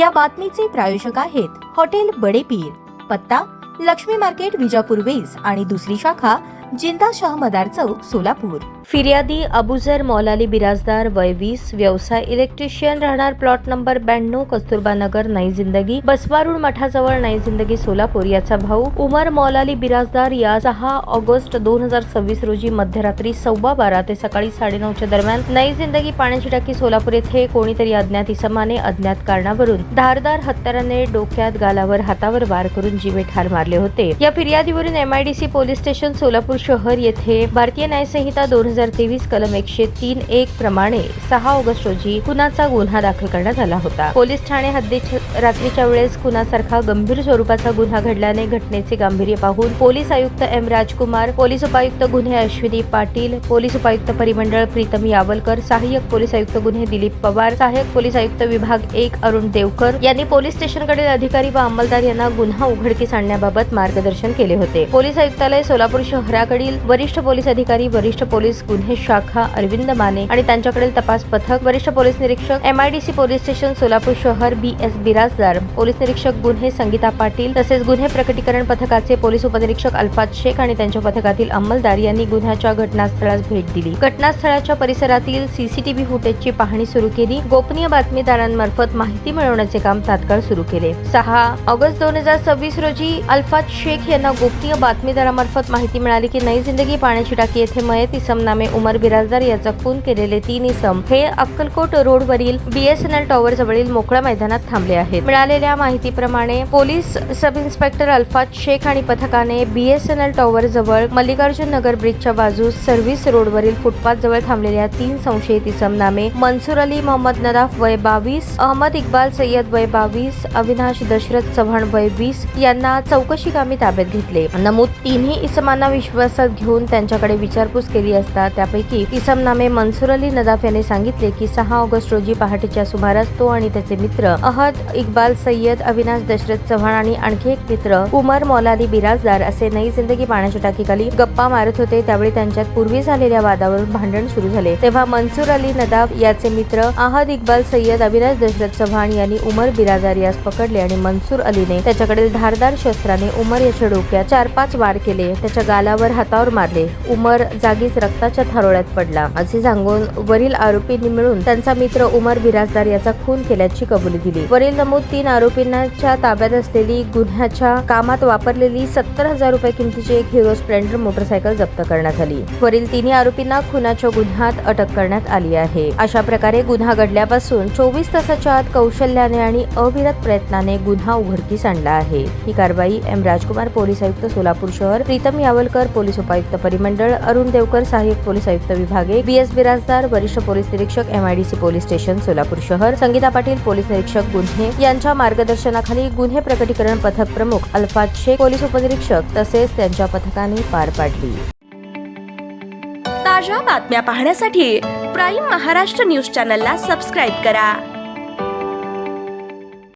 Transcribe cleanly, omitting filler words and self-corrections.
या बातमीचे प्रायोजक आहेत हॉटेल बडे पीर, पत्ता लक्ष्मी मार्केट विजापूर वेस आणि दुसरी शाखा जिंदा शाह मदार चौक सोलापूर। फिर्यादी अबुजर मौलाली बिराजदार वय 20, व्यवसाय इलेक्ट्रिशियन, राहणार प्लॉट नंबर 92 कस्तुरबा नगर नई जिंदगी बसवारुड मठाजवळ नई जिंदगी सोलापूर याचा भाऊ उमर मौलाली बिराजदार या 6 ऑगस्ट 2026 रोजी मध्यरात्री 12:15 ते सकाळी 9:30 दरम्यान नई जिंदगी पाण्याची टाकी सोलापूर येथे कोणीतरी अज्ञात इसमाने अज्ञात कारणावरून धारदार हत्याराने डोक्यात, गालावर, हातावर वार करून जीवे ठार मारले होते। या फिर्यादीवरून MIDC पोलीस स्टेशन सोलापूर शहर येथे भारतीय न्याय संहिता 2023 कलम 103(1) प्रमाणे 6 ऑगस्ट रोजी खुनाचा गुन्हा दाखल करण्यात आला होता। पोलीस ठाणे हद्दीत रात्रीच्या वेळेस खुनासारखा गंभीर स्वरूपाचा गुन्हा घडल्याने घटनेचे गांभीर्य पाहून पोलीस आयुक्त M राजकुमार, पोलीस उपायुक्त गुन्हे अश्विनी पाटील, पोलीस उपायुक्त परिमंडळ प्रीतम यावलकर, सहाय्यक पोलीस आयुक्त गुन्हे दिलीप पवार, सहाय्यक पोलीस आयुक्त विभाग 1 अरुण देवकर यांनी पोलीस स्टेशनकडील अधिकारी व अंमलदार यांना गुन्हा उघडकीस आणण्याबाबत मार्गदर्शन केले होते। पोलीस आयुक्तालय सोलापूर शहराकडील वरिष्ठ पोलीस अधिकारी, वरिष्ठ पोलीस गुन्हे शाखा अरविंद माने आणि त्यांच्याकडील तपास पथक, वरिष्ठ पोलीस निरीक्षक MIDC पोलीस स्टेशन सोलापूर शहर BS बिराजदार, पोलीस निरीक्षक गुन्हे संगीता पाटील तसेच गुन्हे प्रकटीकरण पथकाचे पोलीस उपनिरीक्षक अल्फाज शेख आणि त्यांच्या पथकातील अंमलदार यांनी गुन्ह्याच्या घटनास्थळास भेट दिली। घटनास्थळाच्या परिसरातील CCTV फुटेजची पाहणी सुरू केली। गोपनीय बातमीदारांमार्फत माहिती मिळवण्याचे काम तात्काळ सुरू केले। 6 ऑगस्ट 2026 रोजी अल्फाज शेख यांना गोपनीय बातमीदारांमार्फत माहिती मिळाली की नई जिंदगी पाण्याची टाकी येथे मयत इसम नामे उमर बिराजदार याचा खून केलेले 3 इसम हे अक्कलकोट रोडवरील BSNL टॉवर जवळील मोकळ्या मैदानात थांबले आहेत। मिळालेल्या माहितीप्रमाणे पोलीस सब इन्स्पेक्टर अल्फाज शेख आणि पथकाने BSNL टॉवर जवळ मल्लिकार्जुन नगर ब्रिजच्या बाजूस सर्व्हिस रोडवरील फुटपाथ जवळ थांबलेल्या 3 संशयित इसम नामे मंसूर अली मोहम्मद नदाफ वय 22, अहमद इक्बाल सय्यद वय 22, अविनाश दशरथ चव्हाण वय 20 यांना चौकशी कामी ताब्यात घेतले। नमूद तिन्ही इसमांना विश्वासात घेऊन त्यांच्याकडे विचारपूस केली असता त्यापैकी इसम नामे मंसूर अली नदाफ यांनी सांगितले की 6 ऑगस्ट रोजी पहाटेच्या सुमारास तो आणि त्याचे मित्र अहमद इक्बाल सय्यद, अविनाश दशरथ चव्हाण आणि आणखी एक मित्र उमर मौलाली बिराजदार असे नई जिंदगी पाण्याच्या टाकीखाली गप्पा मारत होते। त्यावेळी त्यांच्यात पूर्वी झालेल्या वादावरून भांडण सुरू झाले। तेव्हा मंसूर अली नदाफ याचे मित्र अहमद इक्बाल सय्यद, अविनाश दशरथ चव्हाण यांनी उमर बिराजदार यास पकडले आणि मंसूर अलीने त्याच्याकडील धारदार शस्त्राने उमर याच्या डोक्यात 4-5 वार केले, त्याच्या गालावर, हातावर मारले। उमर जागीच रक्ताच्या थारोळ्यात पडला असे सांगून वरील आरोपींनी मिळून त्यांचा मित्र उमर बिराजदार याचा खून केल्याची कबुली दिली। वरील नमूद 3 आरोपींच्या ताब्यात असलेली गुन्ह्याच्या कामात वापरलेली 70,000 रुपये किमतीची एक हिरो स्प्लेंडर मोटरसायकल जप्त करण्यात आली। वरील तिन्ही आरोपींना खुनाच्या गुन्ह्यात अटक करण्यात आली आहे। अशा प्रकारे गुन्हा घडल्यापासून 24 तासाच्या आत कौशल्याने आणि अविरत प्रयत्नाने गुन्हा उघडकीस आणला आहे। ही कारवाई M राजकुमार, पोलीस आयुक्त सोलापूर शहर, प्रीतम यावलकर, पोलीस उपायुक्त परिमंडळ अरुण देवकर, सहाय्यक पोलीस आयुक्त विभाग 1 BS बिराजदार, वरिष्ठ पोलीस निरीक्षक MIDC पोलीस स्टेशन सोलापूर शहर, संगीता पाटील, पोलीस निरीक्षक गुन्हे यांच्या मार्गदर्शनाखाली गुन्हे प्रकटीकरण पथक प्रमुख अल्फाज शेख, पोलीस उपनिरीक्षक तसेच त्यांच्या पथकाने पार पाडली। ताज्या बातम्या पाहण्यासाठी प्राईम महाराष्ट्र न्यूज चॅनलला सबस्क्राईब करा।